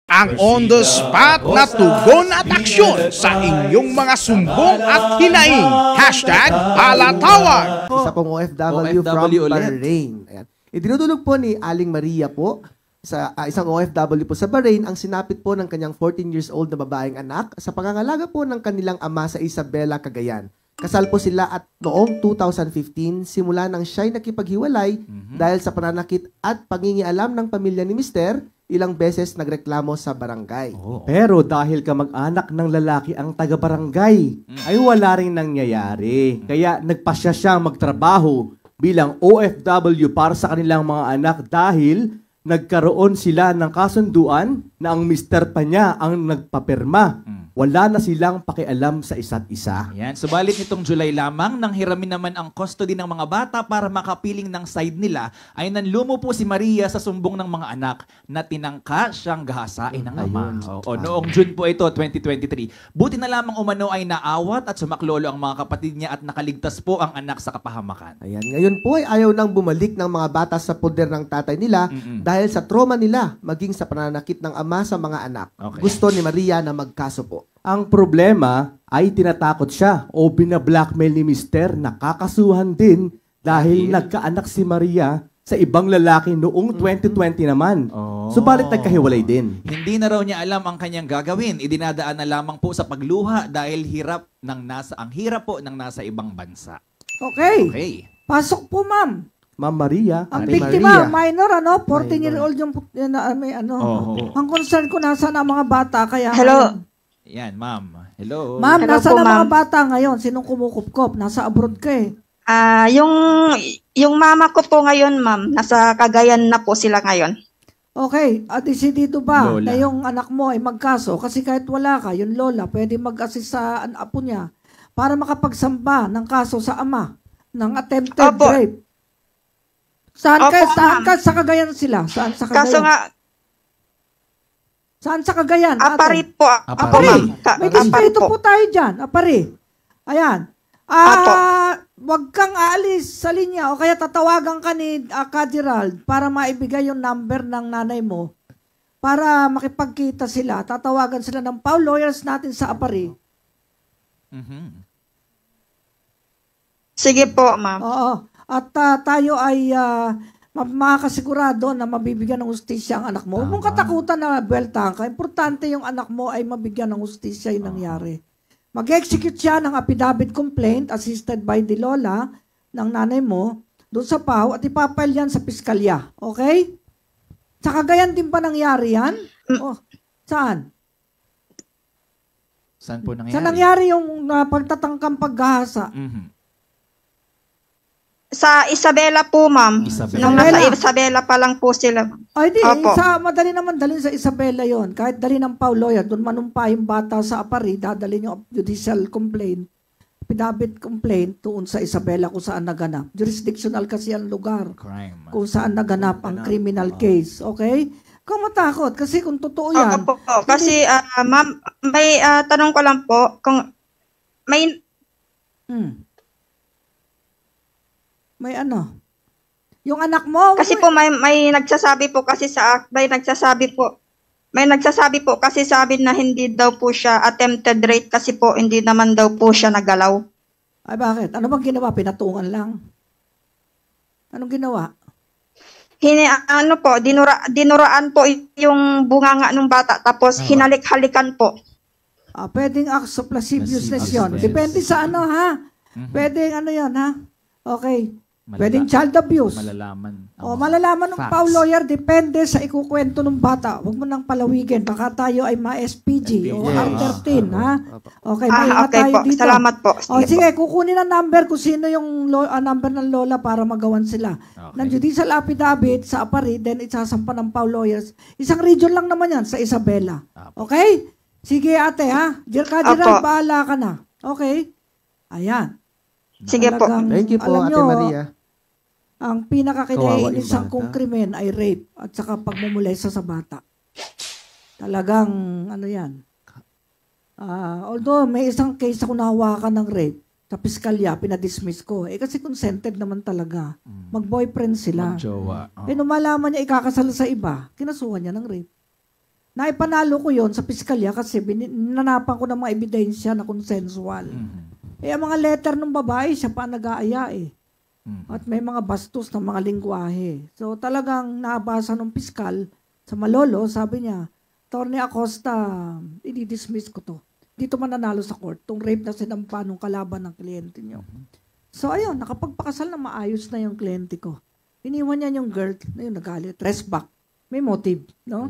Ang on-the-spot na tugon at aksyon sa inyong mga sumbong at hinaing. Hashtag Palatawag. Isa pong OFW from Bahrain. Ayan. Idinudulog po ni Aling Maria po, sa isang OFW po sa Bahrain, ang sinapit po ng kanyang 14 years old na babaeng anak sa pangangalaga po ng kanilang ama sa Isabela, Cagayan. Kasal po sila at noong 2015, simula nang siya'y nakipaghiwalay dahil sa pananakit at pangingialam ng pamilya ni Mister, ilang beses nagreklamo sa barangay. Pero dahil kamag-anak ng lalaki ang taga-barangay, ay wala rin nangyayari. Kaya nagpasya siyang magtrabaho bilang OFW para sa kanilang mga anak dahil nagkaroon sila ng kasunduan na ang mister pa niya ang nagpapirma. Wala na silang pakialam sa isa't isa. Yan. Subalit nitong July lamang, nang hiramin naman ang custody ng mga bata para makapiling ng side nila, ay nanlumo po si Maria sa sumbong ng mga anak na tinangka siyang gahasain ng ama. Noong June po ito, 2023. Buti na lamang umano ay naawat at sumaklolo ang mga kapatid niya at nakaligtas po ang anak sa kapahamakan. Ayan. Ngayon po ay ayaw nang bumalik ng mga bata sa poder ng tatay nila dahil sa trauma nila maging sa pananakit ng ama sa mga anak. Okay. Gusto ni Maria na magkaso po. Ang problema ay tinatakot siya o binablackmail ni Mister na kakasuhan din dahil nagkaanak si Maria sa ibang lalaki noong 2020 naman. Subalit nagkahiwalay din. Hindi na raw niya alam ang kanyang gagawin. Idinadaan na lamang po sa pagluha dahil ang hirap po ng nasa ibang bansa. Okay. Pasok po, ma'am. Ma'am Maria. Ang Ate biktima, Maria. minor, 14-year-old yung may Ang concern ko, nasa na mga bata, kaya... Hello. Yan, ma'am. Hello. Ma'am, Hello nasa po, na mga ma'am. bata ngayon? Sinong kumukupkop? Nasa abroad ka eh. Yung mama ko po ngayon, ma'am, nasa Cagayan na po sila ngayon. Okay, at desidido ba Lola. na yung anak mo ay magkaso? Kasi kahit wala ka, yung lola, pwede mag-assist sa apo niya para makapagsamba ng kaso sa ama ng attempted Opo. rape. Saan Opo, saan ma'am. sa Cagayan sila? Saan sa Cagayan? Kaso nga, Saan sa Cagayan? apari ate? po. Apari. Ma'am. May Apari distrito po. po tayo dyan. Apari. Ayan. Apo. Wag kang aalis sa linya o kaya tatawagan ka ni Gerald para maibigay yung number ng nanay mo para makipagkita sila. Tatawagan sila ng Paul lawyers natin sa Apari. Sige po, ma'am. Oo. At tayo ay makakasigurado na mabibigyan ng hustisya ang anak mo. Huwag mong katakutan na buweltahan ka. Importante yung anak mo ay mabigyan ng hustisya yung nangyari. Mag-execute siya ng affidavit complaint assisted by the lola ng nanay mo doon sa PAW at ipapile yan sa piskalya. Okay? Sa Cagayan din ba nangyari yan? Saan? Saan po nangyari? Saan nangyari yung pagtatangkang paghahasa? Sa Isabela po, ma'am. Isabela. Nung nasa Isabela pa lang po sila. Ay di, Opo. madali naman dalhin sa Isabela yon. Kahit dalhin ng Paul lawyer, doon manumpa yung bata sa Apari, dadalhin yung judicial complaint, affidavit complaint doon sa Isabela kung saan naganap. Jurisdictional kasi ang lugar Crime. kung saan naganap ang criminal case. Okay? Kung matakot, kasi kung totoo yan. Opo po. Kasi, ma'am, may tanong ko lang po, kung may May ano? Yung anak mo? kasi po may nagsasabi po kasi may nagsasabi po kasi sa amin na hindi daw po siya attempted rape kasi po hindi naman daw po siya nagalaw. Ay bakit? Ano bang ginawa? Pinatungan lang? Anong ginawa? Dinuraan po yung bunganga ng bata tapos hinalik-halikan po. Pwedeng acts of lasciviousness yun. Lasciviousness. Depende sa ano ha? Pwedeng ano yun ha? Okay. Pwedeng child abuse. Malalaman. Malalaman ng Facts. Paul lawyer, depende sa ikukwento ng bata. Huwag mo nang palawigin. Baka tayo ay ma-SPG o R13, ha? Okay, may Okay tayo po. dito. Salamat po. Sige, kukunin ang number kung sino yung number ng lola para magawan sila. Ng judicial affidavit sa Apari, then isasampa ng Paul lawyers. Isang region lang naman yan, sa Isabela. Okay? Sige ate, ha? Gerald, bahala ka na. Okay? Ayan. Sige po. Talagang, Thank you po, alam Ate nyo, Maria. ang Kawawa pinakakinainisan yung kong bata. krimen ay rape at saka pagmumulesa sa bata. Talagang, ano yan. Although may isang case ako nahawakan ng rape, sa piskalya, pinadismiss ko. Kasi consented naman talaga. Mag-boyfriend sila. Magjowa. Lumalaman niya ikakasal sa iba, kinasuhan niya ng rape. Naipanalo ko yon sa piskalya kasi nanapan ko ng mga ebidensya na consensual. Eh, ang mga letter ng babae, siya pa nag-aaya eh. At may mga bastos ng mga lingwahe. So talagang nabasa ng piskal sa Malolo, sabi niya, Attorney Acosta, i-dismiss ko to. Dito mananalo sa court, tong rape na sinampa nung kalaban ng kliyente niyo. So ayun, nakapagpakasal na maayos na yung kliyente ko. Iniwan niya yung girl, na yung nagalit, rest back. May motive, no?